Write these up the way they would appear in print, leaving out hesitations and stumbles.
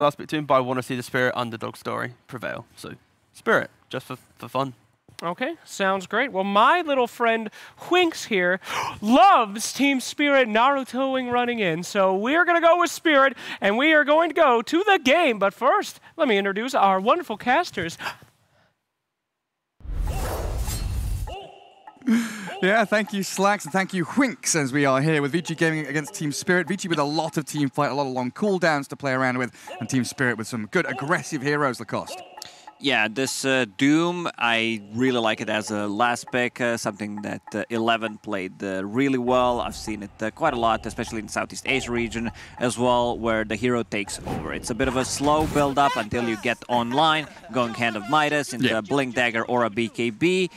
last bit to him, but I want to see the Spirit underdog story prevail. So, Spirit, just for fun. Okay, sounds great. Well, my little friend Quincy here loves Team Spirit Narutoing running in, so we're going to go with Spirit, and we are going to go to the game. But first, let me introduce our wonderful casters. Yeah, thank you, Slacks, and thank you, Quincy, as we are here with Vici Gaming against Team Spirit. Vici with a lot of team fight, a lot of long cooldowns to play around with, and Team Spirit with some good aggressive heroes, Lacoste. Yeah, this Doom, I really like it as a last pick, something that 11 played really well. I've seen it quite a lot, especially in Southeast Asia region as well, where the hero takes over. It's a bit of a slow build-up until you get online, going Hand of Midas into Blink Dagger or a BKB,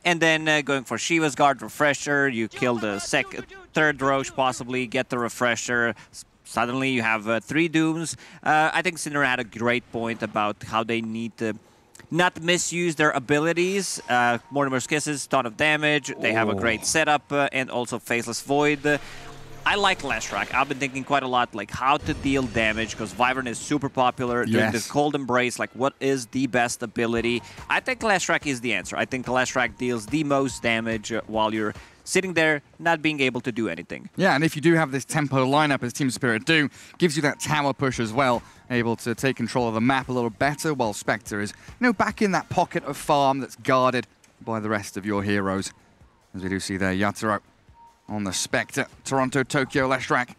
and then going for Shiva's Guard Refresher. You kill the third Roche, possibly, get the Refresher. Suddenly you have 3 Dooms. I think Cinder had a great point about how they need to not misuse their abilities. Mortimer's Kisses, ton of damage. They have a great setup and also Faceless Void. I like Leshrac. I've been thinking quite a lot like how to deal damage because Wyvern is super popular during this Cold Embrace. Like what is the best ability? I think Leshrac is the answer. I think Leshrac deals the most damage while you're sitting there, not being able to do anything. Yeah, and if you do have this tempo lineup as Team Spirit do, gives you that tower push as well, able to take control of the map a little better, while Spectre is, back in that pocket of farm that's guarded by the rest of your heroes. As we do see there, Yatoro on the Spectre. Toronto, Tokyo, Leshrac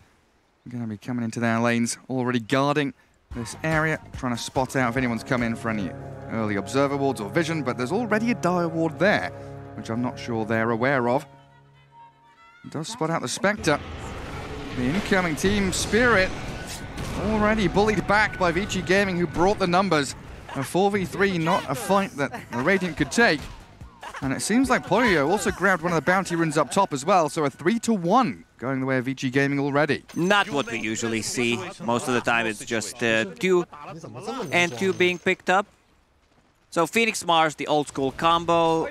going to be coming into their lanes, already guarding this area, trying to spot out if anyone's come in for any early observer wards or vision, but there's already a dire ward there, which I'm not sure they're aware of. Does spot out the Spectre. The incoming Team Spirit already bullied back by Vici Gaming, who brought the numbers. A 4v3, not a fight that the Radiant could take. And it seems like Polio also grabbed one of the bounty runes up top as well, so a 3-1 going the way of Vici Gaming already. Not what we usually see. Most of the time it's just 2 and 2 being picked up. So Phoenix Mars, the old school combo,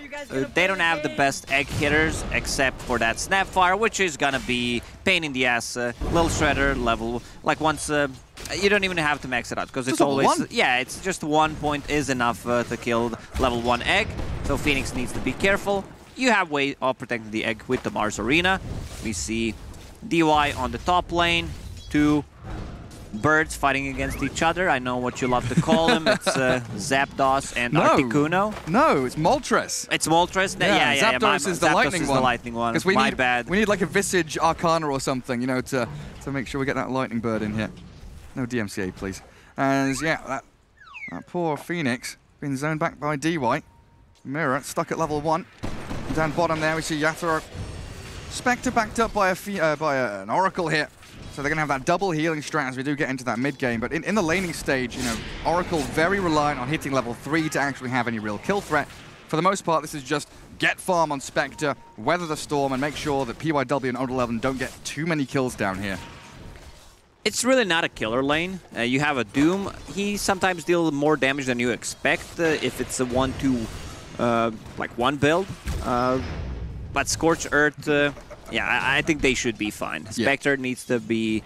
they don't have the best egg hitters except for that Snapfire, which is gonna be pain in the ass. Little Shredder level, like once, you don't even have to max it out because it's always, it's just 1 point is enough to kill level 1 egg. So Phoenix needs to be careful. You have way of protecting the egg with the Mars Arena. We see DY on the top lane, 2 birds fighting against each other. I know what you love to call them. It's Zapdos and Articuno. No, it's Moltres. It's Moltres? Zapdos is the lightning one. Because my bad. We need like a Visage Arcana or something, to make sure we get that lightning bird in here. No DMCA, please. And yeah, that poor Phoenix being zoned back by DY. Mirror stuck at level 1. Down bottom there we see Yatoro. Spectre backed up by an Oracle here. So they're going to have that double healing strat as we do get into that mid-game. But in the laning stage, Oracle very reliant on hitting level 3 to actually have any real kill threat. For the most part, this is just get farm on Spectre, weather the storm, and make sure that PYW and Old11 don't get too many kills down here. It's really not a killer lane. You have a Doom. He sometimes deals more damage than you expect if it's a 1-2, like 1 build. But Scorched Earth... yeah, I think they should be fine. Spectre needs to be,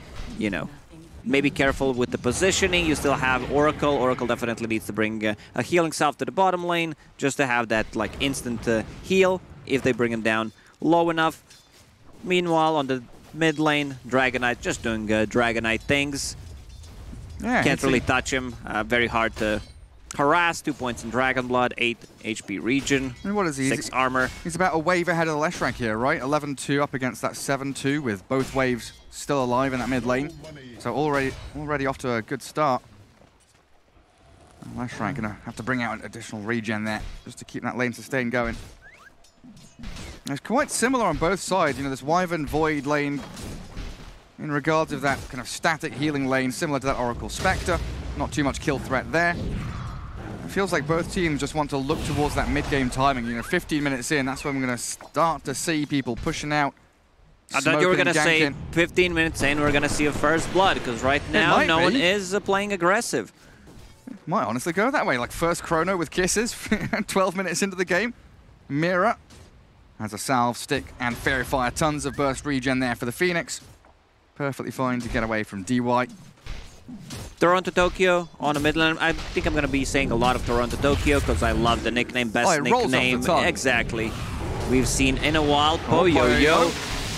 maybe careful with the positioning. You still have Oracle. Oracle definitely needs to bring a healing salve to the bottom lane just to have that like instant heal if they bring him down low enough. Meanwhile, on the mid lane, Dragonite just doing Dragonite things. Yeah, can't really touch him. Very hard to harass. 2 points in Dragon Blood, 8 HP regen, and what is he? 6 armor. He's about a wave ahead of the Leshrac here, right? 11-2 up against that 7-2 with both waves still alive in that mid lane. So already off to a good start. Leshrac gonna have to bring out an additional regen there just to keep that lane sustain going. It's quite similar on both sides. This Wyvern Void lane in regards of that kind of static healing lane, similar to that Oracle Spectre. Not too much kill threat there. It feels like both teams just want to look towards that mid-game timing. 15 minutes in, that's when we're going to start to see people pushing out. I thought you were going to say 15 minutes in, we're going to see a first blood, because right now no one is playing aggressive. It might honestly go that way, like first chrono with kisses, 12 minutes into the game. Mira has a salve, stick, and fairy fire. Tons of burst regen there for the Phoenix. Perfectly fine to get away from DY. Toronto Tokyo on the mid lane. I think I'm going to be saying a lot of Toronto Tokyo because I love the nickname, best nickname. Exactly. We've seen in a while. Yo.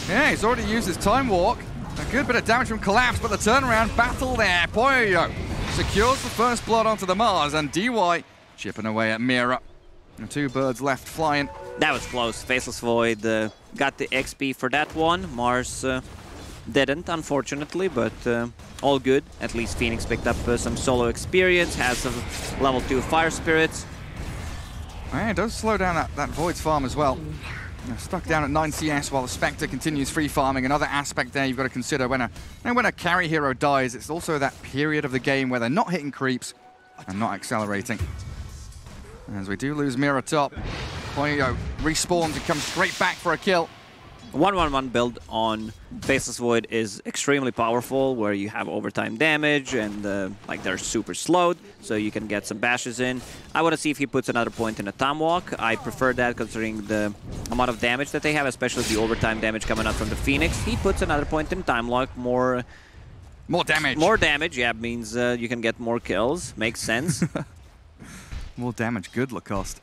Yeah, he's already used his time walk. A good bit of damage from Collapse, but the turnaround battle there. Yo secures the first blood onto the Mars, and DY chipping away at Mira. And 2 birds left flying. That was close. Faceless Void got the XP for that one. Mars didn't, unfortunately, but all good. At least Phoenix picked up some solo experience, has some level 2 Fire Spirits. Yeah, it does slow down that Void's farm as well. Stuck down at 9 CS while the Spectre continues free farming. Another aspect there you've got to consider when a carry hero dies, it's also that period of the game where they're not hitting creeps and not accelerating. As we do lose Mira top, Poyo respawns and comes straight back for a kill. 1-1-1 build on Faceless Void is extremely powerful, where you have overtime damage and like they're super slowed, so you can get some bashes in. I want to see if he puts another point in a Time Walk. I prefer that considering the amount of damage that they have, especially the overtime damage coming out from the Phoenix. He puts another point in Time Walk, more damage. More damage, yeah, means you can get more kills. Makes sense. More damage, good Lacoste.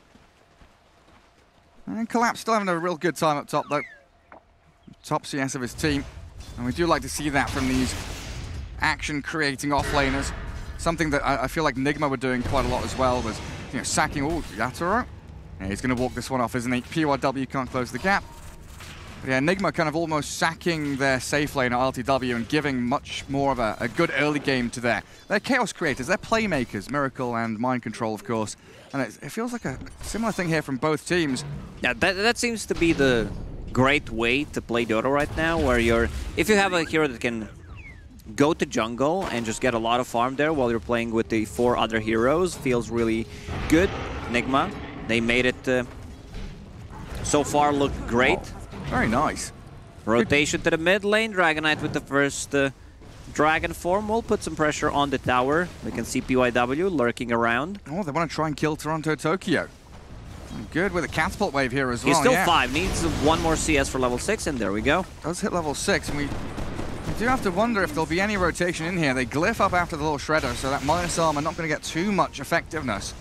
And Collapse still having a real good time up top though. Top CS of his team, and we do like to see that from these action-creating offlaners. Something that I feel like Nigma were doing quite a lot as well was, sacking. Oh, Yatoro. Yeah, he's going to walk this one off, isn't he? PYW can't close the gap. But yeah, Nigma kind of almost sacking their safe lane at RTW and giving much more of a good early game to their chaos creators, their playmakers, Miracle and Mind Control, of course. And it feels like a similar thing here from both teams. Yeah, that seems to be the great way to play Dota right now, where if you have a hero that can go to jungle and just get a lot of farm there while you're playing with the 4 other heroes, feels really good. Nigma, they made it so far look great. Very nice. Rotation to the mid lane, Dragon Knight with the first dragon form will put some pressure on the tower. We can see PYW lurking around. Oh, they want to try and kill Toronto Tokyo. Good with a catapult wave here as well. He's still 5, needs 1 more CS for level 6, and there we go. Does hit level 6, and we do have to wonder if there'll be any rotation in here. They glyph up after the little shredder, so that minus armor not going to get too much effectiveness.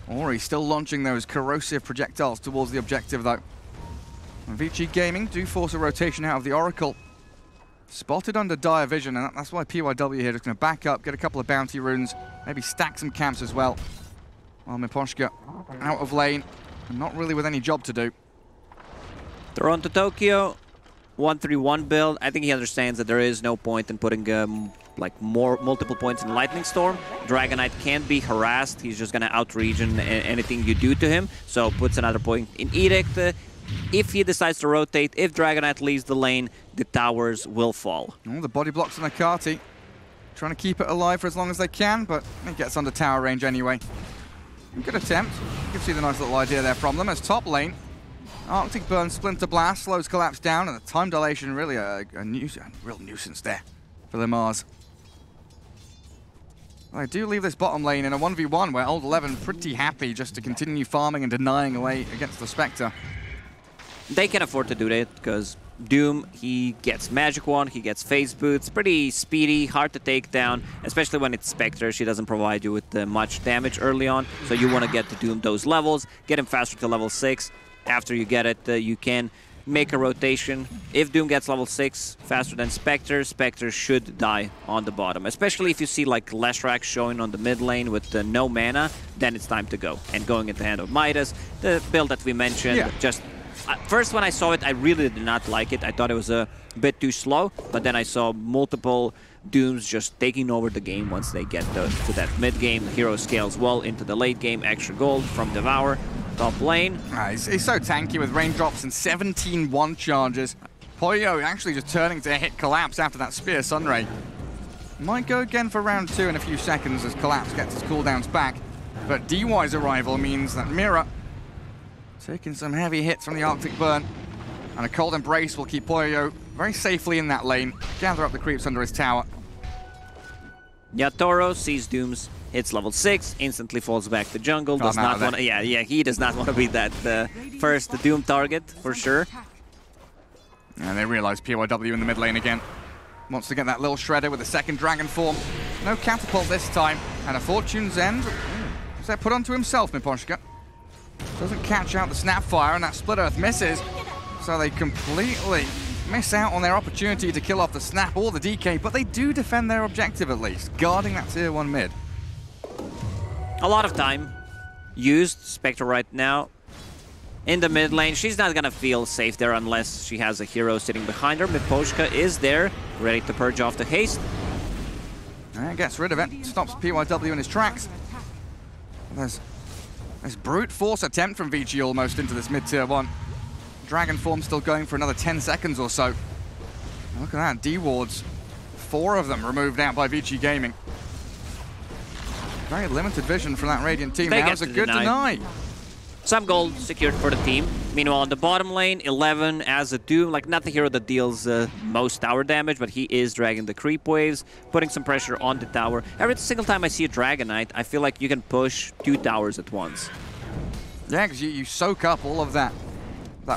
Or he's still launching those corrosive projectiles towards the objective, though. And Vici Gaming do force a rotation out of the Oracle. Spotted under dire vision, and that's why PYW here is going to back up, get a couple of bounty runes, maybe stack some camps as well. While Miposhka out of lane, and not really with any job to do. Toronto Tokyo, 1-3-1 build. I think he understands that there is no point in putting multiple points in Lightning Storm. Dragon Knight can't be harassed. He's just going to out-region anything you do to him. So puts another point in Edict. If he decides to rotate, if Dragon Knight leaves the lane, the towers will fall. Oh, the body blocks on Akati. Trying to keep it alive for as long as they can, but it gets under tower range anyway. Good attempt. You can see the nice little idea there from them. As top lane, Arctic Burn, Splinter Blast, slows Collapse down, and the time dilation really a real nuisance there for the Mars. Well, I do leave this bottom lane in a 1v1 where Old 11 pretty happy just to continue farming and denying away against the Spectre. They can afford to do that because Doom, he gets Magic Wand, he gets Phase Boots, pretty speedy, hard to take down, especially when it's Spectre. She doesn't provide you with much damage early on, so you want to get to Doom those levels, get him faster to level 6. After you get it, you can make a rotation. If Doom gets level 6 faster than Spectre, Spectre should die on the bottom. Especially if you see like Leshrac showing on the mid lane with no mana, then it's time to go. And going into Hand of Midas, the build that we mentioned, just... first, when I saw it, I really did not like it. I thought it was a bit too slow, but then I saw multiple Dooms just taking over the game once they get to that mid-game. Hero scales well into the late game. Extra gold from Devour. Top lane. He's so tanky with raindrops and 17 one charges. Poyo actually just turning to hit Collapse after that Spear Sunray. Might go again for round 2 in a few seconds as Collapse gets his cooldowns back. But DY's arrival means that Mira taking some heavy hits from the Arctic Burn. And a Cold Embrace will keep Poyo very safely in that lane. Gather up the creeps under his tower. Yatoro sees Dooms, hits level 6, instantly falls back to jungle. Does not want to, he does not want to be that first Doom target, for sure. And they realize PYW in the mid lane again. Wants to get that little shredder with the second dragon form. No catapult this time. And a Fortune's End. Is that put onto himself, Miposhka? Doesn't catch out the Snapfire, and that Split Earth misses. So they completely miss out on their opportunity to kill off the Snap or the DK, but they do defend their objective at least, guarding that tier 1 mid. A lot of time used. Spectre right now in the mid lane. She's not gonna feel safe there unless she has a hero sitting behind her. Miposhka is there, ready to purge off the haste. And gets rid of it. Stops PYW in his tracks. There's brute force attempt from Vici almost into this mid tier 1. Dragon form still going for another 10 seconds or so. Look at that, D-wards. 4 of them removed out by Vici Gaming. Very limited vision from that Radiant team. That was a good deny. Some gold secured for the team. Meanwhile, on the bottom lane, 11 as a Doom. Like, not the hero that deals most tower damage, but he is dragging the creep waves, putting some pressure on the tower. Every single time I see a Dragon Knight, I feel like you can push 2 towers at once. Yeah, because you soak up all of that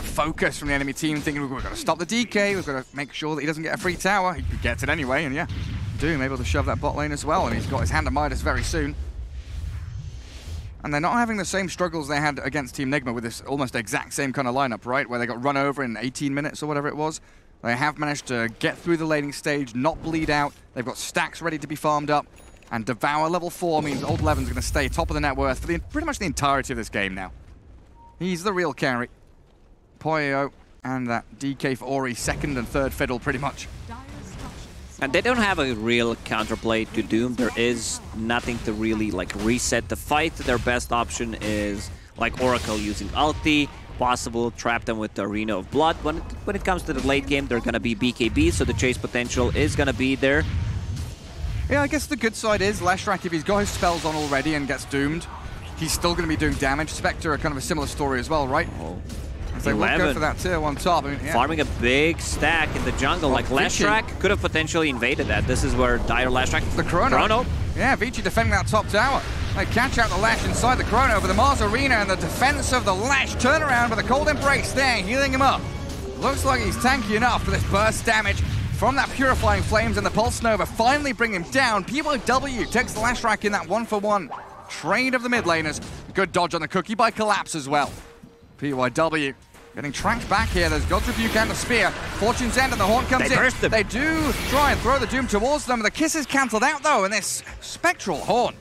focus from the enemy team, thinking we've got to stop the DK, we've got to make sure that he doesn't get a free tower. He gets it anyway, and yeah, Doom able to shove that bot lane as well, and he's got his hand to Midas very soon. And they're not having the same struggles they had against Team Nigma with this almost exact same kind of lineup, right? Where they got run over in 18 minutes or whatever it was. They have managed to get through the laning stage, not bleed out. They've got stacks ready to be farmed up. And Devour level 4 means Old Levin's going to stay top of the net worth for pretty much the entirety of this game now. He's the real carry. Poyo and that DK for Ori, second and third fiddle pretty much. And they don't have a real counterplay to Doom. There is nothing to really like reset the fight. Their best option is like Oracle using ulti, possible trap them with the Arena of Blood. When it comes to the late game, they're going to be BKB, so the chase potential is going to be there. Yeah, I guess the good side is Leshrac, if he's got his spells on already and gets doomed, he's still going to be doing damage. Spectre are kind of a similar story as well, right? Oh. They will go for that tier 1 top. I mean, yeah. Farming a big stack in the jungle. Like Leshrac could have potentially invaded that. This is where dire Leshrac. The Chrono. Yeah, Vici defending that top tower. They catch out the Lash inside the Chrono, but the Mars Arena and the defense of the Lash turn around with a cold embrace there, healing him up. Looks like he's tanky enough for this burst damage from that Purifying Flames, and the Pulse Nova finally bring him down. PYW takes the Leshrac in that 1-for-1 trade of the mid laners. Good dodge on the cookie by Collapse as well. PYW getting tracked back here. There's God's Rebuke and the Spear. Fortune's End and the Horn comes in. They do try and throw the Doom towards them. The kiss is cancelled out though, and this Spectral Horn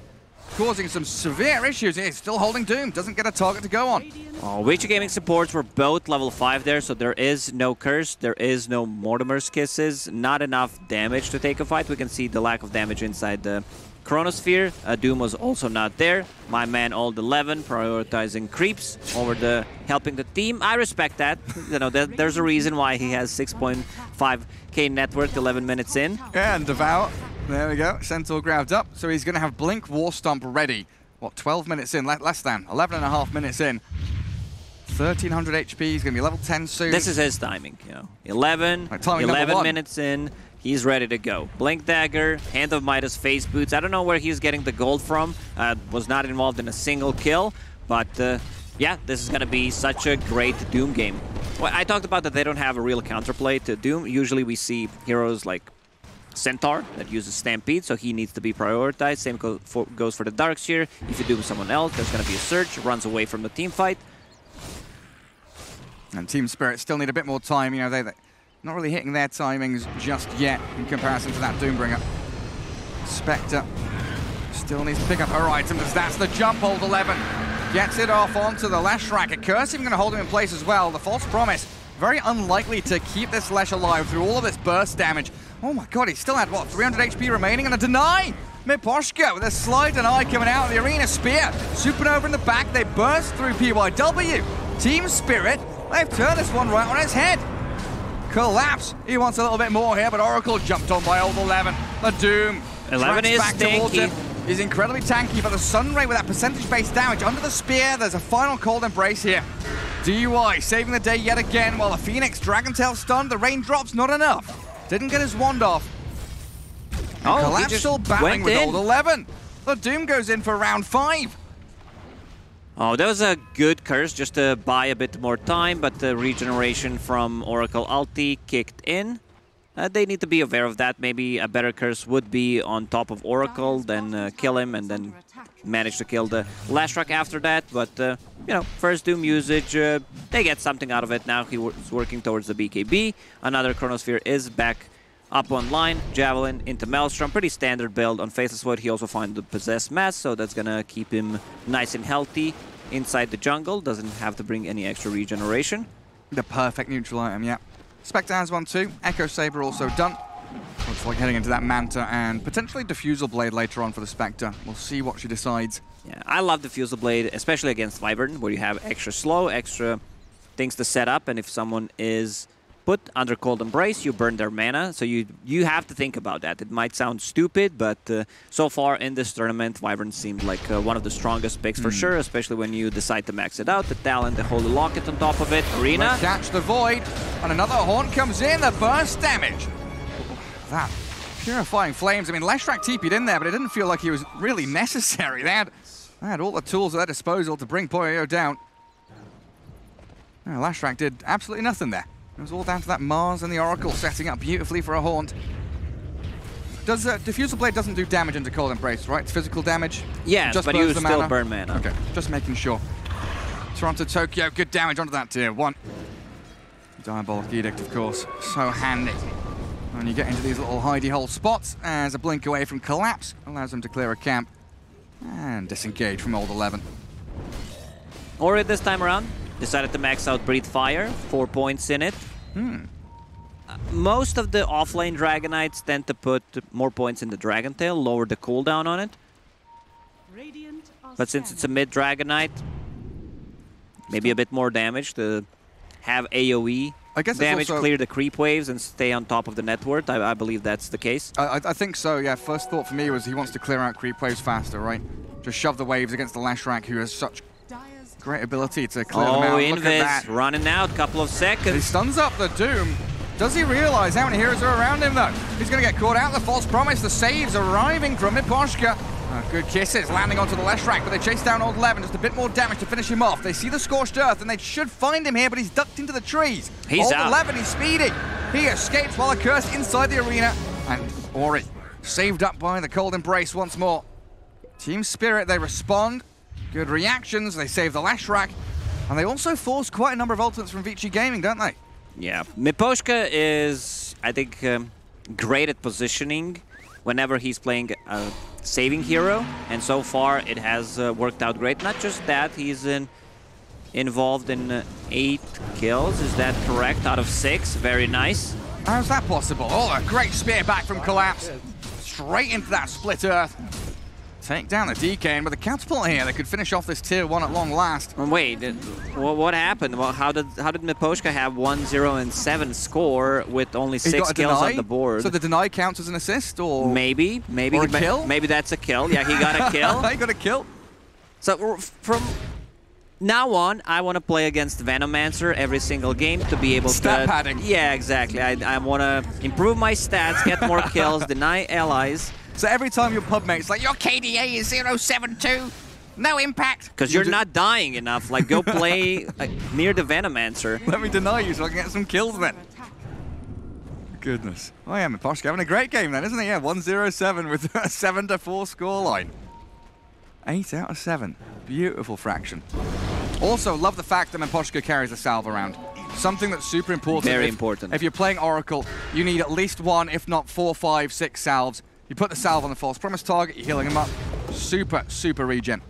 causing some severe issues. He's still holding Doom. Doesn't get a target to go on. Oh, Vici Gaming supports were both level 5 there, so there is no Curse. There is no Mortimer's Kisses. Not enough damage to take a fight. We can see the lack of damage inside the Chronosphere. Doom was also not there. My man Old 11 prioritizing creeps over the helping the team. I respect that. You know, there's a reason why he has 6.5k net worth 11 minutes in. Yeah, and Devour. There we go. Centaur grabbed up. So he's going to have Blink War Stomp ready. What, 12 minutes in? Less than. 11.5 minutes in. 1300 HP. He's going to be level 10 soon. This is his timing, you know. 11 minutes in. He's ready to go. Blink Dagger, Hand of Midas, Face Boots. I don't know where he's getting the gold from. Was not involved in a single kill. But yeah, this is going to be such a great Doom game. Well, I talked about that they don't have a real counterplay to Doom. Usually we see heroes like Centaur that uses Stampede, so he needs to be prioritized. Same goes for the Darkseer. If you do with someone else, there's going to be a Surge, runs away from the team fight. And Team Spirit still need a bit more time. You know, they're not really hitting their timings just yet in comparison to that Doombringer. Spectre still needs to pick up her items. That's the jump. Old 11 gets it off onto the Leshrac. A Curse even going to hold him in place as well. The False Promise, very unlikely to keep this Lesh alive through all of this burst damage. Oh my god, he still had, what, 300 HP remaining, and a deny! Miposhka with a slide deny coming out of the Arena Spear. Supernova in the back, they burst through PYW. Team Spirit, they've turned this one right on its head. Collapse, he wants a little bit more here, but Oracle jumped on by Old 11. The Doom 11 is back towards him. He's incredibly tanky, but the Sunray with that percentage-based damage under the Spear, there's a final cold embrace here. DUI saving the day yet again, while the Phoenix Dragontail stunned, the raindrops not enough. Didn't get his wand off. Oh, Collapse still battling with Old 11. The Doom goes in for round 5. Oh, that was a good Curse just to buy a bit more time, but the regeneration from Oracle ulti kicked in. They need to be aware of that. Maybe a better curse would be on top of Oracle, then kill him, and then manage to kill the Lashrak after that. But, you know, first Doom usage, they get something out of it. Now he's working towards the BKB. Another Chronosphere is back up online. Javelin into Maelstrom. Pretty standard build on Faceless Void. He also finds the Possessed Mass, so that's going to keep him nice and healthy inside the jungle. Doesn't have to bring any extra regeneration. The perfect neutral item, yeah. Spectre has one too. Echo Saber also done. Looks like heading into that Manta and potentially Diffusal Blade later on for the Spectre. We'll see what she decides. Yeah, I love Diffusal Blade, especially against Wyvern, where you have extra slow, extra things to set up, and if someone is put under Cold Embrace, you burn their mana, so you have to think about that. It might sound stupid, but so far in this tournament, Wyvern seemed like one of the strongest picks for sure, especially when you decide to max it out. The Talent, the Holy Locket on top of it, Arena. Catch the Void, and another Haunt comes in, the burst damage. That Purifying Flames, I mean, Lashrak TP'd in there, but it didn't feel like he was really necessary. They had all the tools at their disposal to bring Poyo down. Lashrak did absolutely nothing there. It was all down to that Mars and the Oracle setting up beautifully for a Haunt. Does Diffusal Blade doesn't do damage into Cold Embrace, right? It's physical damage? Yes, just but you the still mana. burn mana. Okay, just making sure. Toronto, Tokyo, good damage onto that tier 1. Diabolic Edict, of course, so handy. When you get into these little hidey-hole spots, as a blink away from collapse, allows them to clear a camp and disengage from Old 11. Ori this time around decided to max out Breathe Fire, 4 points in it. Most of the offlane Dragonites tend to put more points in the Dragon Tail, lower the cooldown on it. But since it's a mid Dragonite, maybe a bit more damage to have AoE damage, clear the creep waves and stay on top of the net worth. I believe that's the case. I think so, yeah. First thought for me was he wants to clear out creep waves faster, right? Just shove the waves against the Lashrak, who has such great ability to clear them out. Look at that. Running out, couple of seconds. He stuns up the Doom. Does he realize how many heroes are around him, though? He's going to get caught out. The False Promise, the saves arriving from Miposhka. Good kisses landing onto the Lashrak, but they chase down Old 11. Just a bit more damage to finish him off. They see the Scorched Earth, and they should find him here, but he's ducked into the trees. He's out. Old 11, he's speedy. He escapes while a curse inside the arena. And Ori saved up by the Cold Embrace once more. Team Spirit, they respond. Good reactions. They save the Lashrak. And they also force quite a number of ultimates from Vici Gaming, don't they? Yeah. Miposhka is, I think, great at positioning whenever he's playing a saving hero. And so far, it has worked out great. Not just that, he's involved in 8 kills. Is that correct? Out of 6. Very nice. How's that possible? Oh, a great spear back from Collapse. Straight into that Split Earth. Take down the DK, and with a catapult here, they could finish off this tier 1 at long last. Wait, what happened? Well, how did Miposhka have 1-0 and 7 score with only 6 kills on the board? So the deny counts as an assist, or maybe or a kill? Maybe that's a kill. Yeah, he got a kill. He got a kill. So from now on, I want to play against Venomancer every single game to be able Stat padding. Yeah, exactly. I want to improve my stats, get more kills, deny allies. So every time your pub mate's like, your KDA is 0.72, no impact. Because you're not dying enough. Like, go play near the Venomancer. Let me deny you so I can get some kills then. Goodness. Oh yeah, Miposhka having a great game then, isn't he? Yeah, 1-0-7 with a 7-4 scoreline. 8 out of 7. Beautiful fraction. Also, love the fact that Miposhka carries a salve around. Something that's super important. Very important. If you're playing Oracle, you need at least 1, if not 4, 5, 6 salves. You put the salve on the False Promise target, you're healing him up. Super, super regen.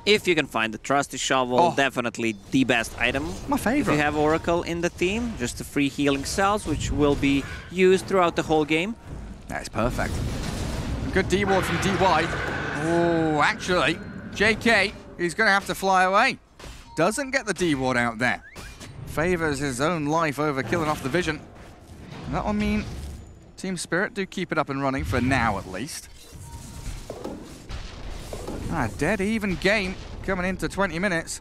If you can find the Trusty Shovel, definitely the best item. My favorite. If you have Oracle in the team, just the free healing cells, which will be used throughout the whole game. That's perfect. Good D-ward from DY. Oh, actually, JK, he's going to have to fly away. Doesn't get the D-ward out there. Favors his own life over killing off the Vision. And that will mean Team Spirit do keep it up and running for now, at least. Dead even game coming into 20 minutes.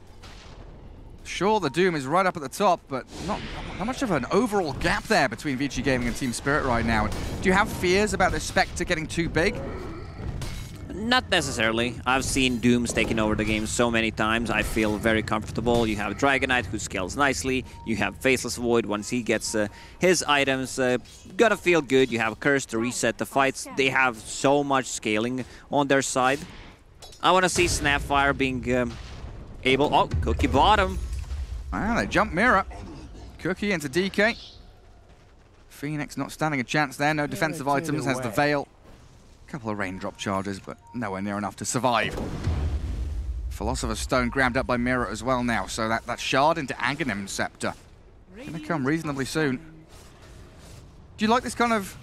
Sure, the Doom is right up at the top, but not much of an overall gap there between Vici Gaming and Team Spirit right now. Do you have fears about the Spectre getting too big? Not necessarily. I've seen Dooms taking over the game so many times. I feel very comfortable. You have Dragonite who scales nicely. You have Faceless Void once he gets his items. Gonna feel good. You have Curse to reset the fights. They have so much scaling on their side. I want to see Snapfire being able... Oh, Cookie bottom. Wow, they jump mirror. Cookie into DK. Phoenix not standing a chance there. No defensive items. Has the Veil. Couple of raindrop charges, but nowhere near enough to survive. Philosopher's Stone grabbed up by Mirror as well now, so that shard into Aghanim Scepter gonna come reasonably soon. Do you like this kind of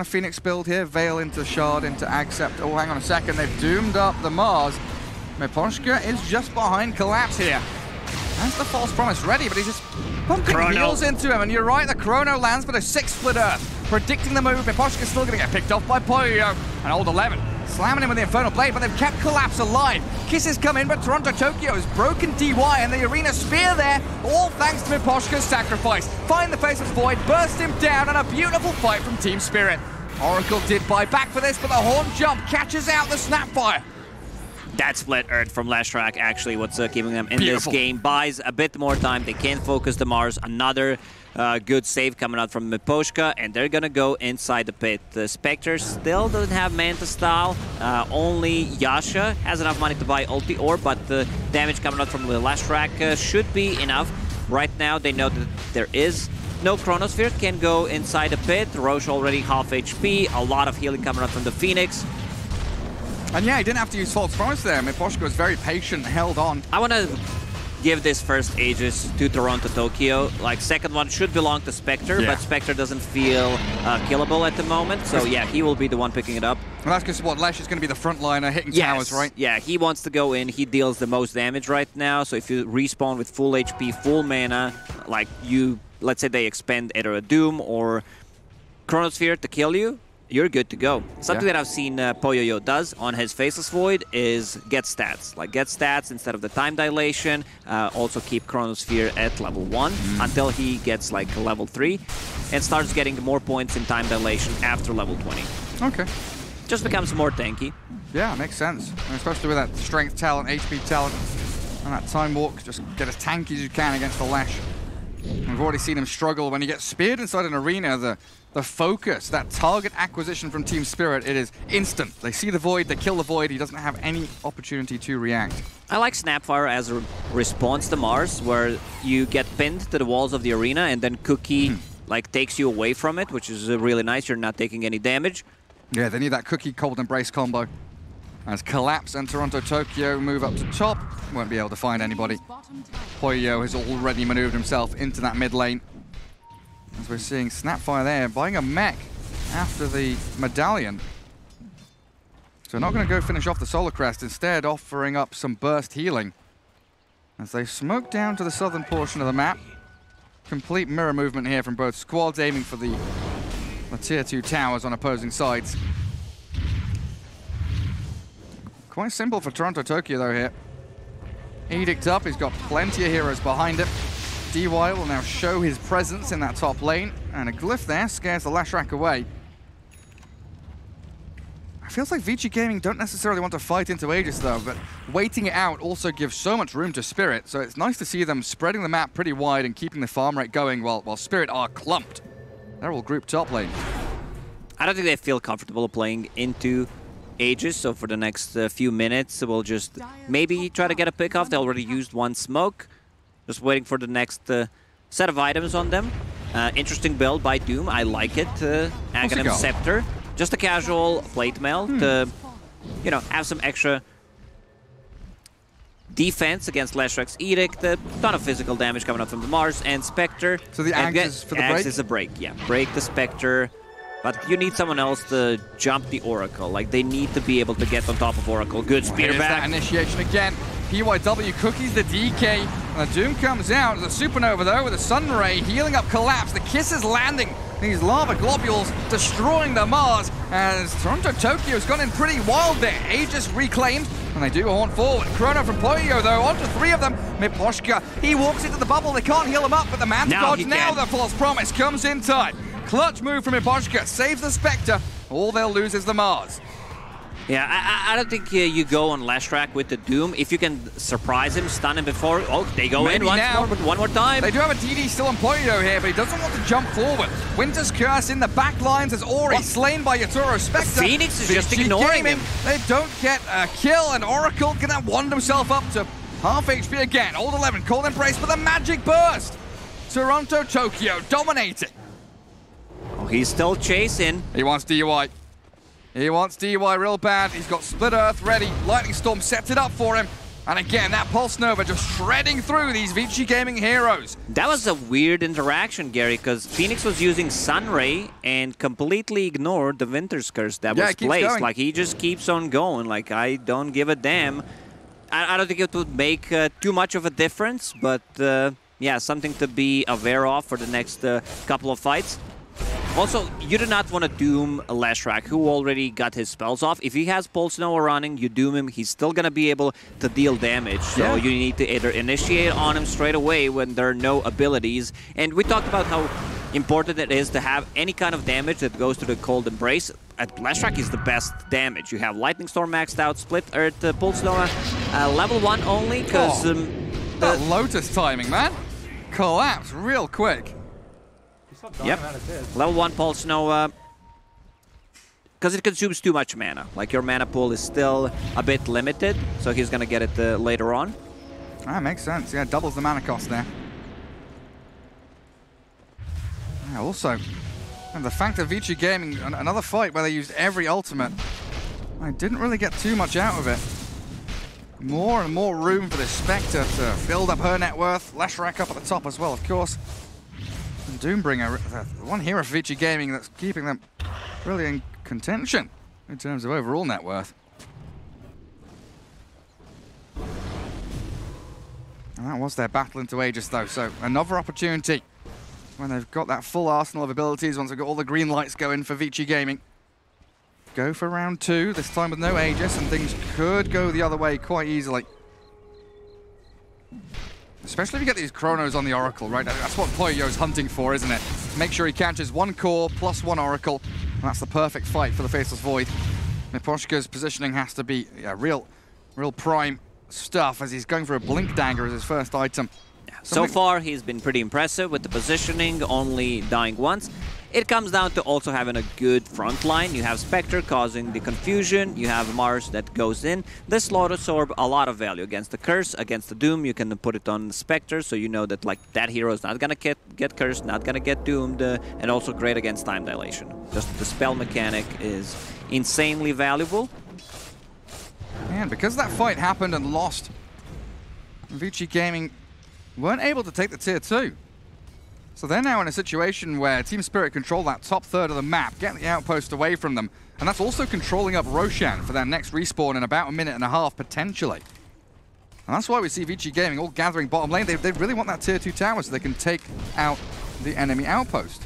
Phoenix build here? Veil into Shard into Ag Scepter. Oh, hang on a second, they've doomed up the Mars. Miposhka is just behind Collapse here. Has the false promise ready, but he's just pumping heals into him. And you're right, the Chrono lands, but a 6-split Earth. Predicting the move, Miposhka's still going to get picked off by Poyo. And old 11 slamming him with the Infernal Blade, but they've kept Collapse alive. Kisses come in, but Toronto Tokyo has broken DY, and the Arena Spear there, all thanks to Miposhka's sacrifice. Find the Faceless Void, burst him down, and a beautiful fight from Team Spirit. Oracle did buy back for this, but the Horn Jump catches out the Snapfire. That split Earth from Lashrak actually what's keeping them in this game. Buys a bit more time. They can focus the Mars. Another good save coming out from Miposhka, and they're going to go inside the pit. The Spectre still doesn't have Manta style. Only Yasha has enough money to buy ulti orb, but the damage coming out from the Lashrak should be enough. Right now, they know that there is no Chronosphere. Can go inside the pit. Roche already half HP. A lot of healing coming out from the Phoenix. And yeah, he didn't have to use False Promise there. Miposhka was very patient, held on. I want to give this first Aegis to Toronto Tokyo. Like, second one should belong to Spectre, but Spectre doesn't feel killable at the moment. So yeah, he will be the one picking it up. Well, that's because what, Lesh is going to be the frontliner hitting towers, right? Yeah, he wants to go in. He deals the most damage right now. So if you respawn with full HP, full mana, like you, let's say they expend either a Doom or Chronosphere to kill you, you're good to go. Something that I've seen Poyoyo does on his Faceless Void is get stats. Like, get stats instead of the time dilation. Also keep Chronosphere at level 1 until he gets like level 3 and starts getting more points in time dilation after level 20. Okay. Just becomes more tanky. Yeah, makes sense. And especially with that strength talent, HP talent, and that time walk, just get as tanky as you can against the Lash. We've already seen him struggle when he gets speared inside an arena. The focus, that target acquisition from Team Spirit, it is instant. They see the Void, they kill the Void, he doesn't have any opportunity to react. I like Snapfire as a response to Mars, where you get pinned to the walls of the arena and then Cookie like takes you away from it, which is really nice. You're not taking any damage. Yeah, they need that Cookie Cold Embrace combo. As Collapse and Toronto Tokyo move up to top, won't be able to find anybody. Poyo has already maneuvered himself into that mid lane. As we're seeing Snapfire there, buying a mech after the medallion. So not going to go finish off the Solar Crest, instead offering up some burst healing. As they smoke down to the southern portion of the map. Complete mirror movement here from both squads, aiming for the tier 2 towers on opposing sides. Quite simple for Toronto Tokyo though here. Edict up, he's got plenty of heroes behind him. DY will now show his presence in that top lane, and a glyph there scares the Lashrak away. It feels like Vici Gaming don't necessarily want to fight into Aegis though, but waiting it out also gives so much room to Spirit, so it's nice to see them spreading the map pretty wide and keeping the farm rate going while Spirit are clumped. They're all grouped top lane. I don't think they feel comfortable playing into Aegis, so for the next few minutes we'll just maybe try to get a pick off. They already used one smoke. Just waiting for the next set of items on them. Interesting build by Doom. I like it. Aghanim Scepter. Just a casual plate mail to, you know, have some extra defense against Lashrak's Edict. A ton of physical damage coming up from the Mars and Spectre. So the Axe is for the break? Axe is a break, yeah. Break the Spectre. But you need someone else to jump the Oracle. Like, they need to be able to get on top of Oracle. Good spear back. That initiation again. PYW cookies the DK, and the Doom comes out. The Supernova though with a Sun Ray healing up Collapse. The Kiss is landing. These lava globules destroying the Mars as Toronto Tokyo's gone in pretty wild there. Aegis reclaimed, and they do haunt forward. Chrono from Poyo though, onto 3 of them. Miposhka, he walks into the bubble. They can't heal him up, but the Manta dodge now. The False Promise comes in tight. Clutch move from Miposhka, saves the Spectre. All they'll lose is the Mars. Yeah, I don't think you go on last track with the Doom. If you can surprise him, stun him before... Oh, they go Maybe in once now. more, but one more time. They do have a DD still on Polio here, but he doesn't want to jump forward. Winter's Curse in the back lines as Ori slain by Yatoro Spectre. Phoenix is just ignoring him. They don't get a kill, and Oracle gonna wand himself up to half HP again. Old 11, Cold Embrace, but the magic burst. Toronto, Tokyo dominating. Oh, he's still chasing. He wants DUI. He wants DUI real bad. He's got Split Earth ready. Lightning Storm sets it up for him. And again, that Pulse Nova just shredding through these Vici Gaming heroes. That was a weird interaction, Gary, because Phoenix was using Sunray and completely ignored the Winter's Curse that was placed. Going. Like, he just keeps on going. Like, I don't give a damn. I don't think it would make too much of a difference, but yeah, something to be aware of for the next couple of fights. Also, you do not want to Doom Leshrac, who already got his spells off. If he has Pulse Nova running, you Doom him, he's still going to be able to deal damage. So you need to either initiate on him straight away when there are no abilities. And we talked about how important it is to have any kind of damage that goes to the Cold Embrace. At Leshrac is the best damage. You have Lightning Storm maxed out, Split Earth, Pulse Nova, level 1 only, because... that Lotus timing, man. Collapse real quick. Yep, level 1 Pulse Nova, because it consumes too much mana. Like, your mana pool is still a bit limited, so he's going to get it later on. That makes sense, yeah, doubles the mana cost there. Yeah, also, and the fact that Vici Gaming, another fight where they used every ultimate, I didn't really get too much out of it. More and more room for this Spectre to build up her net worth. Leshrac up at the top as well, of course. And Doombringer, one hero for Vici Gaming that's keeping them really in contention in terms of overall net worth. And that was their battle into Aegis though, so another opportunity when they've got that full arsenal of abilities, once they've got all the green lights going for Vici Gaming. Go for round 2, this time with no Aegis, and things could go the other way quite easily. Especially if you get these Chronos on the Oracle, right? That's what Poyo's hunting for, isn't it? Make sure he catches 1 core plus 1 Oracle, and that's the perfect fight for the Faceless Void. Miposhka's positioning has to be real prime stuff, as he's going for a Blink Dagger as his first item. So far, he's been pretty impressive with the positioning, only dying once. It comes down to also having a good front line. You have Spectre causing the confusion. You have Mars that goes in. This Lotus Orb, a lot of value against the Curse, against the Doom. You can put it on the Spectre, so you know that like that hero is not going to get cursed, not going to get doomed, and also great against time dilation. Just the spell mechanic is insanely valuable. And because that fight happened and lost, Vici Gaming weren't able to take the tier 2. So they're now in a situation where Team Spirit control that top third of the map, get the outpost away from them, and that's also controlling up Roshan for their next respawn in about 1.5 minutes, potentially. And that's why we see Vici Gaming all gathering bottom lane. They really want that tier 2 tower so they can take out the enemy outpost.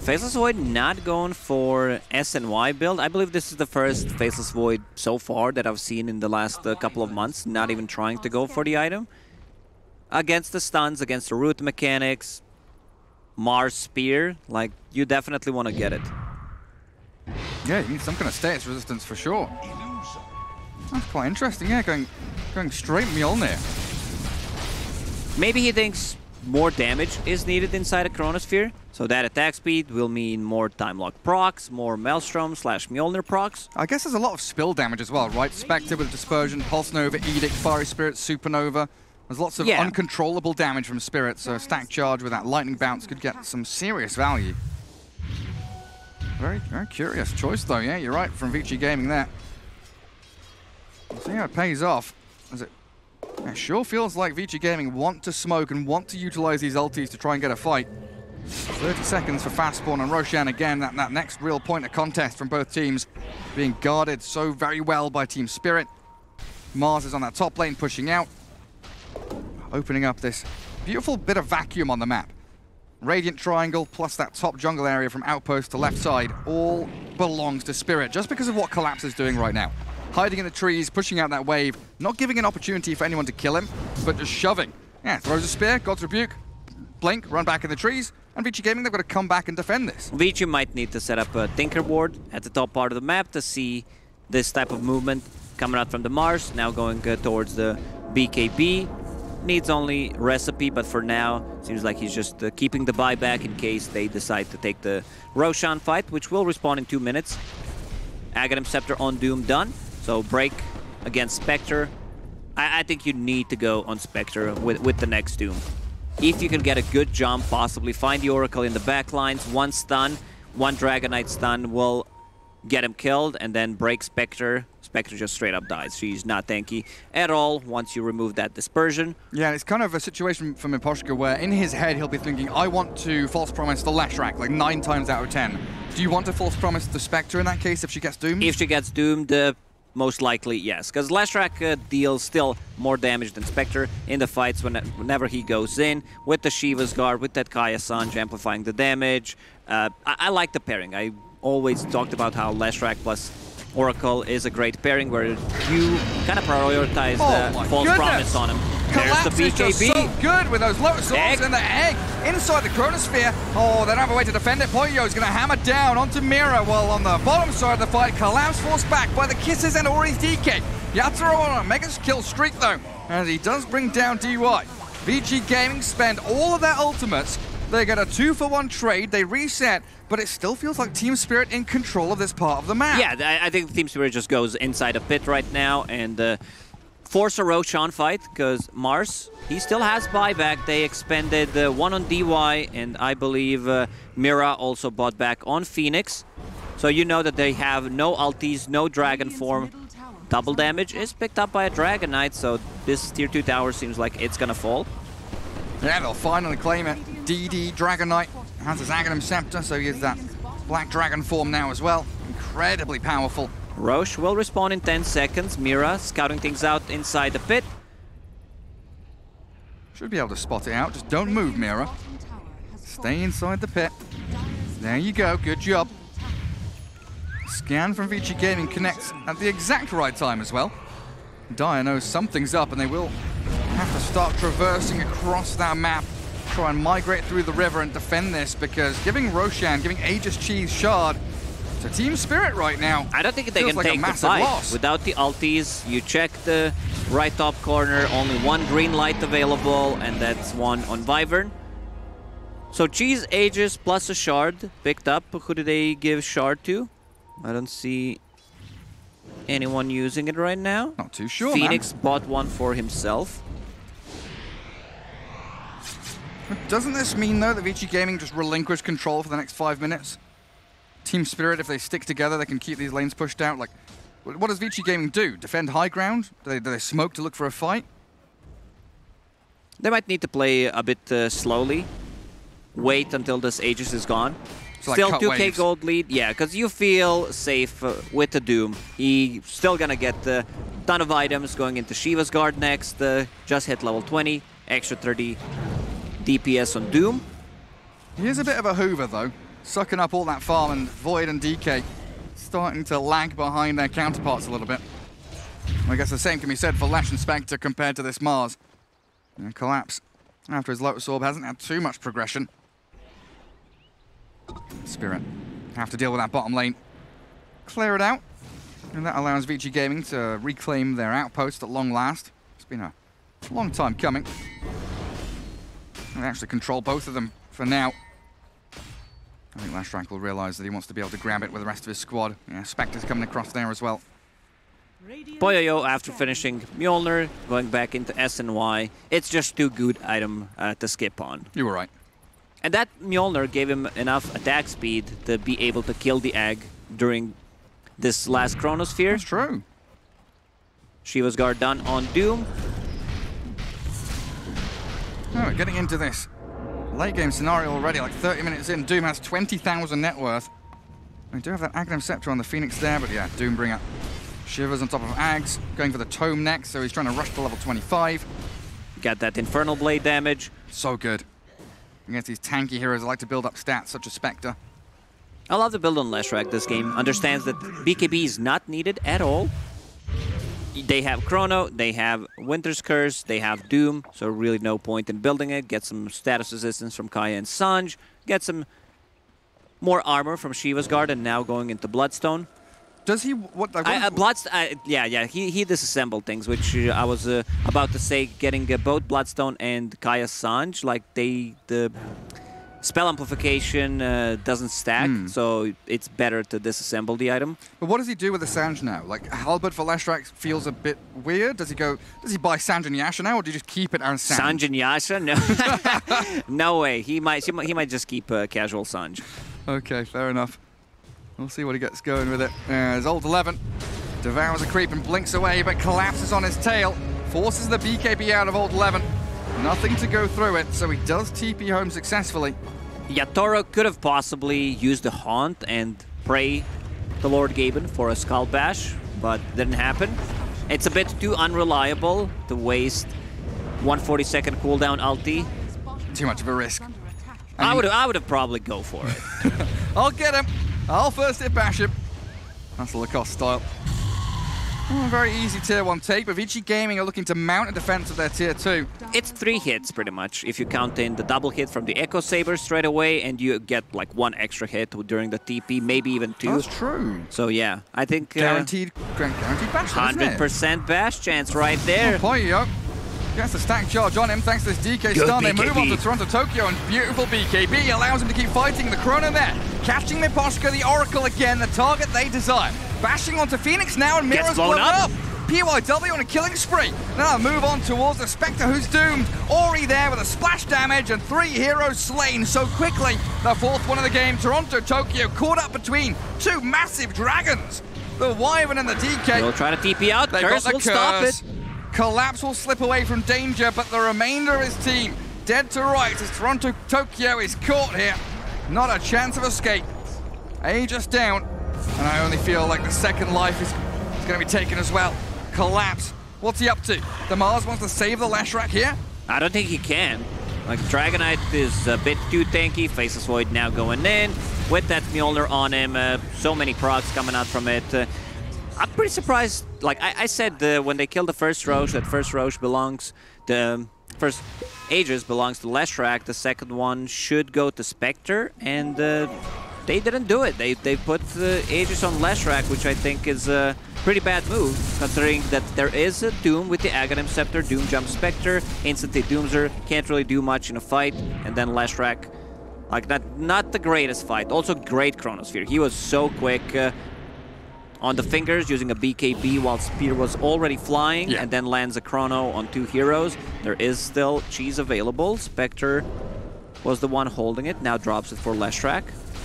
Faceless Void not going for SNY build. I believe this is the first Faceless Void so far that I've seen in the last couple of months, not even trying to go for the item. Against the stuns, against the root mechanics, Mars Spear, like, you definitely want to get it. Yeah, you need some kind of status resistance for sure. That's quite interesting, yeah, going straight Mjolnir. Maybe he thinks more damage is needed inside a Chronosphere, so that attack speed will mean more time lock procs, more Maelstrom / Mjolnir procs. I guess there's a lot of spill damage as well, right? Spectre with Dispersion, Pulse Nova, Edict, Fiery Spirit, Supernova. There's lots of uncontrollable damage from Spirit, so a stack charge with that Lightning Bounce could get some serious value. Very, very curious choice though, yeah, you're right, from Vici Gaming there. See how it pays off. It sure feels like Vici Gaming want to smoke and want to utilize these ultis to try and get a fight. 30 seconds for fast spawn on Roshan again, that next real point of contest from both teams, being guarded so very well by Team Spirit. Mars is on that top lane pushing out, opening up this beautiful bit of vacuum on the map. Radiant Triangle plus that top jungle area from outpost to left side all belongs to Spirit, just because of what Collapse is doing right now. Hiding in the trees, pushing out that wave, not giving an opportunity for anyone to kill him, but just shoving. Yeah, throws a spear, God's Rebuke, blink, run back in the trees, And Vici Gaming, they've got to come back and defend this. Vici might need to set up a tinker board at the top part of the map to see this type of movement coming out from the Mars, now going towards the BKB. Needs only recipe, but for now, seems like he's just keeping the buyback in case they decide to take the Roshan fight, which will respawn in 2 minutes. Aghanim Scepter on Doom done, so break against Spectre. I think you need to go on Spectre with the next Doom. If you can get a good jump, possibly find the Oracle in the back lines, one stun, one Dragonite stun will get him killed, and then break Spectre. Spectre just straight up dies. She's not tanky at all once you remove that dispersion. Yeah, it's kind of a situation for Miposhka where in his head he'll be thinking, I want to false promise the Leshrac like 9 times out of 10. Do you want to false promise the Spectre in that case if she gets doomed? If she gets doomed, most likely yes, because Leshrac deals still more damage than Spectre in the fights whenever he goes in, with the Shiva's Guard, with that Kaya Sanj amplifying the damage. I like the pairing. I always talked about how Leshrac plus Oracle is a great pairing where you kind of prioritize the false promise on him. Collapse There's the is just BKB. so good with those Lotus Orbs and the egg inside the Chronosphere. Oh, they don't have a way to defend it. Poyo's going to hammer down onto Mira, while on the bottom side of the fight, Collapse forced back by the Kisses and Ori's DK. Yatoro on a mega kill streak though, as he does bring down DY. Vici Gaming spend all of their ultimates. They get a 2-for-1 trade, they reset, but it still feels like Team Spirit in control of this part of the map. Yeah, I think Team Spirit just goes inside a pit right now and force a Roshan fight, because Mars, he still has buyback. They expended one on DY, and I believe Mira also bought back on Phoenix. So you know that they have no ultis, no dragon form. Double damage is picked up by a Dragonite, so this tier 2 tower seems like it's gonna fall. Yeah, they'll finally claim it. DD Dragonite has his Aghanim Scepter, so he has that Black Dragon form now as well. Incredibly powerful. Roche will respawn in 10 seconds. Mira scouting things out inside the pit. Should be able to spot it out. Just don't move, Mira. Stay inside the pit. There you go. Good job. Scan from Vici Gaming connects at the exact right time as well. Dire knows something's up, and they will have to start traversing across that map, try and migrate through the river and defend this, because giving Roshan, giving Aegis Cheese Shard to Team Spirit right now, I don't think they can like take the fight. Without the ultis, you check the right top corner, only one green light available, and that's one on Wyvern. So Cheese, Aegis, plus a Shard picked up. Who did they give Shard to? I don't see anyone using it right now. Not too sure, Phoenix bought one for himself. Doesn't this mean, though, that Vici Gaming just relinquish control for the next 5 minutes? Team Spirit, if they stick together, they can keep these lanes pushed out. Like, what does Vici Gaming do? Defend high ground? Do they smoke to look for a fight? They might need to play a bit slowly. Wait until this Aegis is gone. So Still like 2k waves. gold lead, yeah, because you feel safe with the Doom. He's still gonna get a ton of items going into Shiva's Guard next. Just hit level 20, extra 30 DPS on Doom. He is a bit of a hoover, though, sucking up all that farm, and Void and DK starting to lag behind their counterparts a little bit. I guess the same can be said for Lesh and Spectre compared to this Mars. And Collapse, after his Lotus Orb, hasn't had too much progression. Spirit have to deal with that bottom lane. Clear it out, and that allows Vici Gaming to reclaim their outpost at long last. It's been a long time coming. They actually control both of them for now. I think Leshrac will realize that he wants to be able to grab it with the rest of his squad. Yeah, Spectre's coming across there as well. Poyo, after finishing Mjolnir, going back into SNY, it's just too good item to skip on. You were right. And that Mjolnir gave him enough attack speed to be able to kill the egg during this last Chronosphere. That's true. Shiva's Guard done on Doom. Oh, we're getting into this late game scenario already, like 30 minutes in. Doom has 20,000 net worth. We do have that Aghanim Scepter on the Phoenix there, but yeah, Doombringer. Shivers on top of Ags, going for the Tome next, so he's trying to rush to level 25. Got that Infernal Blade damage. So good. Against these tanky heroes that like to build up stats, such as Spectre. I love the build on Leshrac this game. Understands that BKB is not needed at all. They have Chrono, they have Winter's Curse, they have Doom, so really no point in building it. Get some status resistance from Kaya and Sanj, get some more armor from Shiva's Guard and now going into Bloodstone. Does he... What? Yeah, he disassembled things, which I was about to say, getting both Bloodstone and Kaya Sanj, like the spell amplification doesn't stack, so it's better to disassemble the item. But what does he do with the Sanj now? Like, Halberd for Leshrac feels a bit weird. Does he buy Sanj and Yasha now, or do you just keep it as Sanj? Sanj and Yasha? No. No way. He might just keep casual Sanj. Okay, fair enough. We'll see what he gets going with it. There's old 11. Devours a creep and blinks away, but collapses on his tail. Forces the BKB out of old 11. Nothing to go through it, so he does TP home successfully. Yeah, Toro could have possibly used the Haunt and pray to Lord Gaben for a Skull Bash, but didn't happen. It's a bit too unreliable to waste 140-second cooldown ulti. Too much of a risk. I would have probably go for it. I'll get him. I'll first hit bash him. That's Lacoste style. Oh, very easy tier 1 take, but Vici Gaming are looking to mount a defense of their tier 2. It's 3 hits pretty much, if you count in the double hit from the Echo Saber straight away, and you get like 1 extra hit during the TP, maybe even 2. That's true. So yeah, I think... guaranteed bash, 100% bash chance right there. Oh, Poyo gets the stack charge on him thanks to this DK stun. They move on to Toronto Tokyo, and beautiful BKB allows him to keep fighting the Chrono there. Catching Miposhka, the Oracle again, the target they desire. Bashing onto Phoenix now, and Mira's blown up. PYW on a killing spree. Now move on towards the Spectre, who's doomed. Ori there with a splash damage, and 3 heroes slain so quickly. The 4th one of the game, Toronto Tokyo caught up between 2 massive dragons. The Wyvern and the DK. They'll try to TP out. Curse will stop it. Collapse will slip away from danger, but the remainder of his team dead to rights as Toronto Tokyo is caught here. Not a chance of escape. Aegis down, and I only feel like the second life is going to be taken as well. Collapse. What's he up to? The Mars wants to save the Leshrac here? I don't think he can. Like, Dragonite is a bit too tanky. Faceless Void now going in. With that Mjolnir on him, so many procs coming out from it. I'm pretty surprised. Like I said, when they killed the first Roche, that first Roche belongs... The first Aegis belongs to Leshrac. The second one should go to Spectre, and they didn't do it. They put Aegis on Leshrac, which I think is a pretty bad move, considering that there is a Doom with the Aghanim Scepter. Doom jumps Spectre, instantly dooms her, can't really do much in a fight, and then Leshrac, like not the greatest fight. Also great Chronosphere. He was so quick on the fingers, using a BKB while Spear was already flying, and then lands a Chrono on 2 heroes. There is still cheese available. Spectre was the one holding it, now drops it for Leshrac.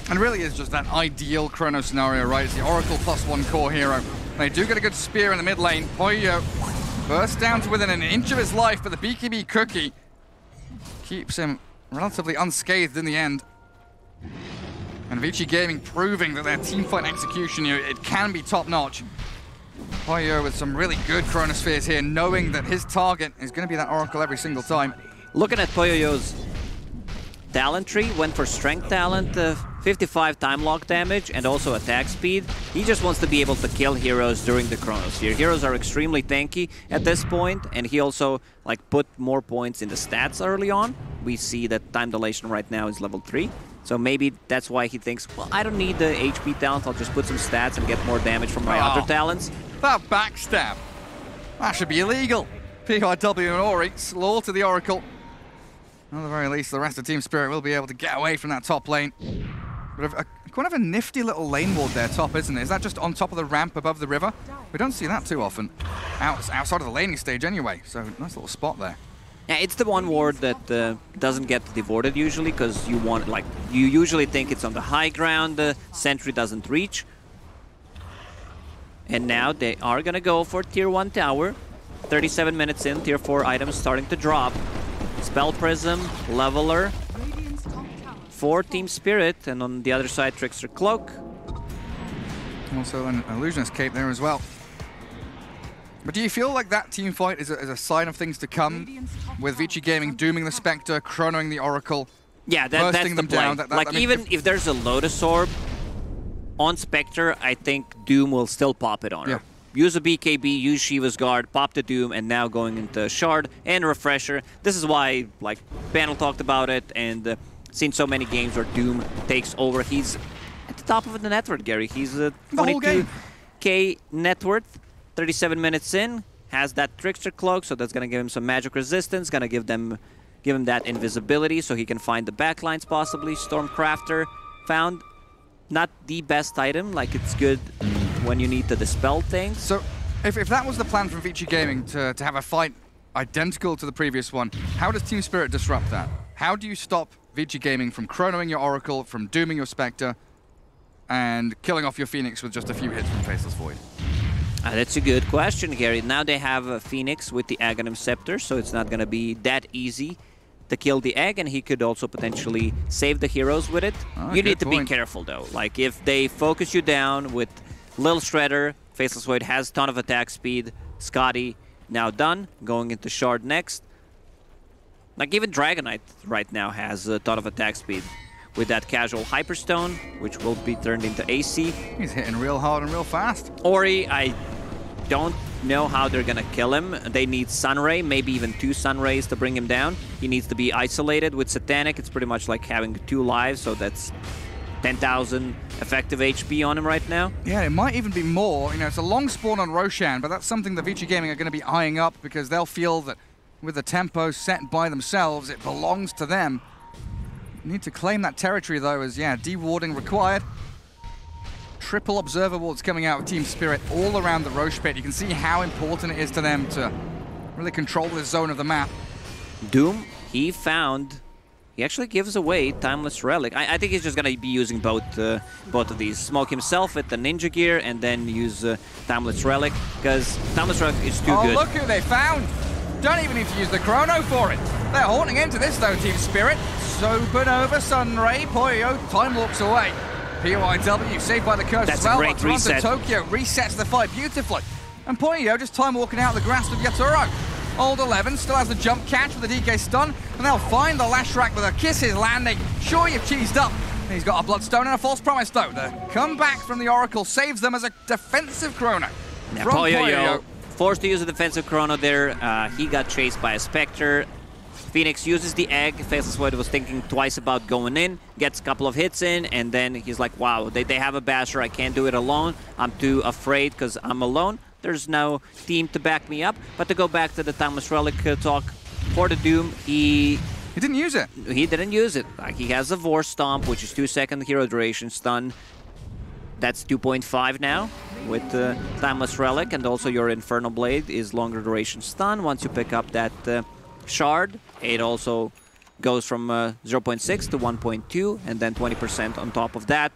And really is just that ideal Chrono scenario, right? It's the Oracle +1 core hero. They do get a good spear in the mid lane. Poyo bursts down to within an inch of his life, but the BKB cookie keeps him relatively unscathed in the end. And Vici Gaming proving that their teamfight execution here, it can be top-notch. Poyo with some really good Chronospheres here, knowing that his target is going to be that Oracle every single time. Looking at Poyo's talent tree, went for strength talent, 55 time lock damage, and also attack speed. He just wants to be able to kill heroes during the Chronosphere. Heroes are extremely tanky at this point, and he also like put more points in the stats early on. We see that time dilation right now is level 3. So maybe that's why he thinks, well, I don't need the HP talent, I'll just put some stats and get more damage from my other talents. That backstab, that should be illegal. PYW and Ori slaughter the Oracle. At the very least, the rest of Team Spirit will be able to get away from that top lane. But kind of a nifty little lane ward there top, isn't it? Is that just on top of the ramp above the river? We don't see that too often. Outside of the laning stage anyway, so nice little spot there. Yeah, it's the one ward that doesn't get devorted usually, because you want, like, you usually think it's on the high ground, the sentry doesn't reach. And now they are gonna go for tier 1 tower. 37 minutes in, tier 4 items starting to drop. Spell Prism, Leveler for Team Spirit, and on the other side, Trickster Cloak. Also an Illusionist Cape there as well. But do you feel like that team fight is a sign of things to come, with Vici Gaming dooming the Spectre, chronoing the Oracle, yeah, that's them the play. down? Like, even if there's a Lotus Orb on Spectre, I think Doom will still pop it on her. Yeah. Use a BKB, use Shiva's Guard, pop the Doom, and now going into Shard and Refresher. This is why, like, Panel talked about it, and seen so many games where Doom takes over. He's at the top of the net worth, Gary. He's a 22K net worth, 37 minutes in, has that Trickster Cloak, so that's going to give him some magic resistance, going to give him that invisibility so he can find the backlines possibly. Stormcrafter found not the best item, like it's good when you need to dispel things. So if that was the plan from Vici Gaming to have a fight identical to the previous one, how does Team Spirit disrupt that? How do you stop Vici Gaming from chronoing your Oracle, from dooming your Spectre, and killing off your Phoenix with just a few hits from Faceless Void? That's a good question, Gary. Now they have a Phoenix with the Aghanim Scepter, so it's not going to be that easy to kill the egg, and he could also potentially save the heroes with it. You need to be careful, though. Like, if they focus you down with Lil Shredder, Faceless Void has a ton of attack speed, Scotty now done, going into Shard next. Like, even Dragonite right now has a ton of attack speed with that casual Hyperstone, which will be turned into AC. He's hitting real hard and real fast. Ori, I don't know how they're gonna kill him. They need Sunray, maybe even 2 Sunrays to bring him down. He needs to be isolated with Satanic. It's pretty much like having 2 lives, so that's 10,000 effective HP on him right now. Yeah, it might even be more. You know, it's a long spawn on Roshan, but that's something that Vici Gaming are going to be eyeing up because they'll feel that with the tempo set by themselves, it belongs to them. Need to claim that territory, though, as, yeah, dewarding required. Triple observer wards coming out of Team Spirit all around the Roche pit. You can see how important it is to them to really control this zone of the map. Doom, he actually gives away Timeless Relic. I think he's just going to be using both of these. Smoke himself with the Ninja Gear and then use Timeless Relic, because Timeless Relic is too good. Oh, look who they found! Don't even need to use the Chrono for it. They're haunting into this, though, Team Spirit. Supernova Sunray, Poyo, time walks away. PYW saved by the curse as well. That's a great reset. Tokyo resets the fight beautifully. And Poyo just time walking out of the grasp of Yatoro. Old 11 still has the jump catch with the DK stun, and they'll find the Lashrak with a Kisses landing. Sure, you've cheesed up. He's got a Bloodstone and a False Promise, though. The comeback from the Oracle saves them as a defensive Chrono. Yeah, Poyo forced to use a defensive Chrono there. He got chased by a Spectre. Phoenix uses the egg. Faceless Void was thinking twice about going in, gets a couple of hits in, and then he's like, wow, they have a Basher, I can't do it alone. I'm too afraid because I'm alone. There's no team to back me up. But to go back to the Timeless Relic talk, for the Doom, he didn't use it. He didn't use it. Like, he has a Vor Stomp, which is 2-second hero duration stun. That's 2.5 now with the Timeless Relic, and also your Infernal Blade is longer duration stun. Once you pick up that Shard, it also goes from 0.6 to 1.2, and then 20% on top of that.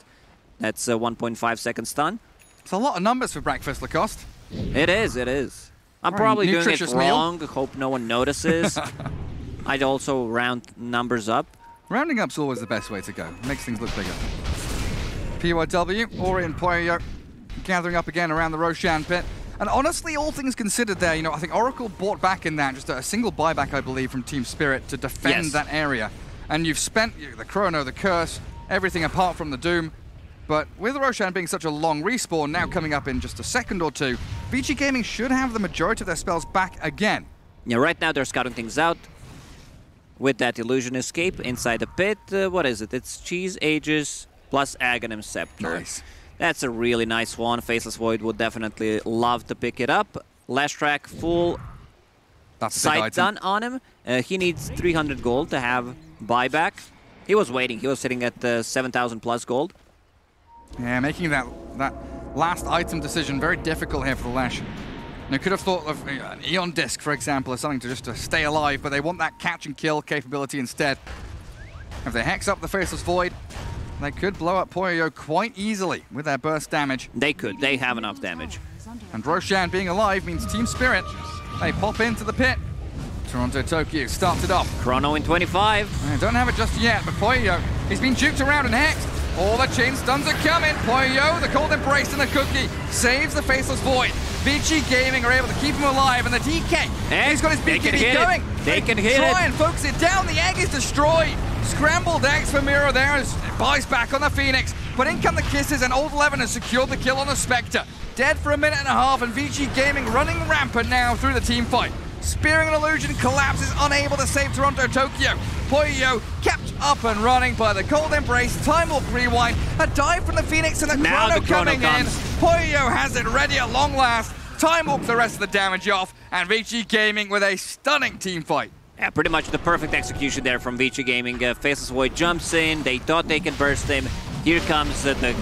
That's 1.5 second stun. It's a lot of numbers for breakfast, Lacoste. It is, it is. I'm probably doing it wrong. Hope no one notices. I'd also round numbers up. Rounding up's always the best way to go. Makes things look bigger. PYW, Ori and Poyo gathering up again around the Roshan pit. And honestly, all things considered there, you know, I think Oracle bought back in that, just a single buyback, I believe, from Team Spirit to defend that area. And you've spent the Chrono, the Curse, everything apart from the Doom. But with Roshan being such a long respawn, now coming up in just a second or two, Vici Gaming should have the majority of their spells back again. Yeah, right now they're scouting things out with that Illusion Escape inside the pit. What is it? It's Cheese Aegis plus Aghanim Scepter. Nice. That's a really nice one. Faceless Void would definitely love to pick it up. Lashrak full sight done on him. He needs 300 gold to have buyback. He was waiting. He was sitting at 7,000 plus gold. Yeah, making that last item decision very difficult here for the Lash. They could have thought of an Eon Disc, for example, as something just to stay alive, but they want that catch and kill capability instead. If they hex up the Faceless Void, they could blow up Poyo quite easily with their burst damage. They could. They have enough damage. And Roshan being alive means Team Spirit, they pop into the pit. Toronto Tokyo started off. Chrono in 25. They don't have it just yet, but Poyo, he's been juked around and hexed. All the chain stuns are coming. Poyo, the Cold Embrace and the Cookie, saves the Faceless Void. Vici Gaming are able to keep him alive, and the DK, he's got his BKB going. They can hit it. Try and focus it down. The egg is destroyed. Scrambled eggs for Miro there as it buys back on the Phoenix. But in come the Kisses, and Old 11 has secured the kill on the Spectre. Dead for a minute and a half, and Vici Gaming running rampant now through the team fight. Spearing an Illusion collapses, unable to save Toronto Tokyo. Poyo kept up and running by the Cold Embrace. Time Walk Rewind, a dive from the Phoenix, and the Now Chrono the Chrono coming in. comes. Poyo has it ready at long last. Time Walk the rest of the damage off, and Vici Gaming with a stunning team fight. Yeah, pretty much the perfect execution there from Vici Gaming. Faceless Void jumps in, they thought they can burst him. Here comes the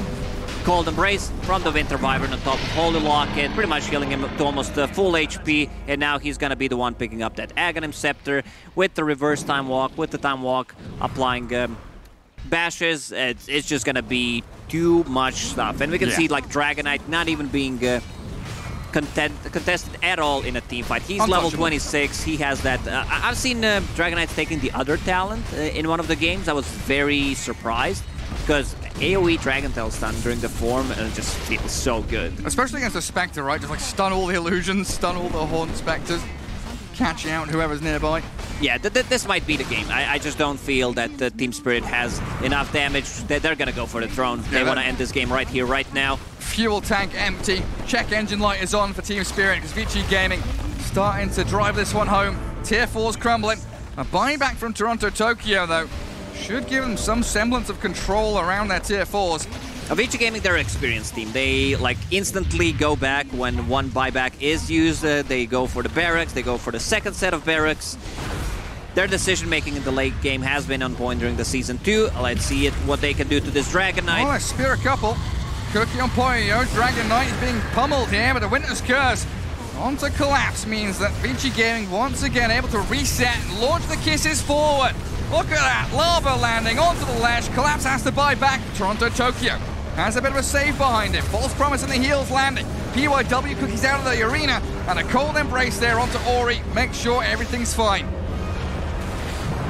Cold Embrace from the Winter Wyvern on top of Holy Locket, pretty much healing him to almost full HP, and now he's gonna be the one picking up that Aghanim Scepter with the reverse Time Walk, with the Time Walk applying bashes. It's just gonna be too much stuff. And we can see like Dragonite not even being contested at all in a team fight. He's level 26. He has that. I've seen Dragonite taking the other talent in one of the games. I was very surprised because AoE Dragon Tail stun during the form and it just feels so good. Especially against a Spectre, right? Just like stun all the illusions, stun all the Horned Spectres, catching out whoever's nearby. Yeah, this might be the game. I just don't feel that Team Spirit has enough damage. They're gonna go for the throne. They want to end this game right here, right now. Fuel tank empty. Check engine light is on for Team Spirit because Vici Gaming starting to drive this one home. Tier 4's crumbling. A buyback from Toronto Tokyo, though, should give them some semblance of control around their Tier 4s. Vici Gaming, they're an experienced team. They like instantly go back when one buyback is used. They go for the barracks. They go for the second set of barracks. Their decision-making in the late game has been on point during the Season 2. Let's see what they can do to this Dragonite. Oh, a Spirit couple. Cookie on Poyo. Dragonite is being pummeled here, but the Winter's Curse onto Collapse means that Vici Gaming once again able to reset and launch the kisses forward. Look at that, lava landing onto the ledge. Collapse has to buy back. Toronto Tokyo has a bit of a save behind it. False Promise in the heels landing. PYW Cookies out of the arena, and a Cold Embrace there onto Ori. Make sure everything's fine.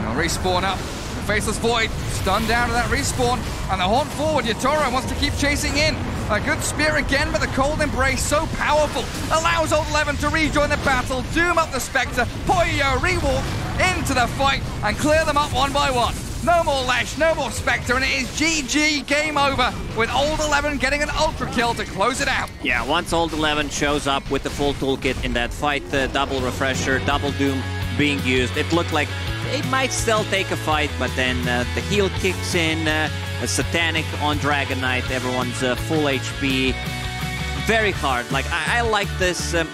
Now respawn up. The Faceless Void stunned down to that respawn, and the haunt forward. Yatoro wants to keep chasing in. A good spear again, but the Cold Embrace so powerful. Allows Old 11 to rejoin the battle. Doom up the Spectre. Poyo rewalk into the fight and clear them up one by one. No more Lash, no more Spectre, and it is GG, game over, with Old 11 getting an ultra kill to close it out. Yeah, once Old 11 shows up with the full toolkit in that fight, double refresher, double doom being used, it looked like they might still take a fight, but then the heal kicks in, a Satanic on Dragonite, everyone's full HP. Very hard. Like, I like this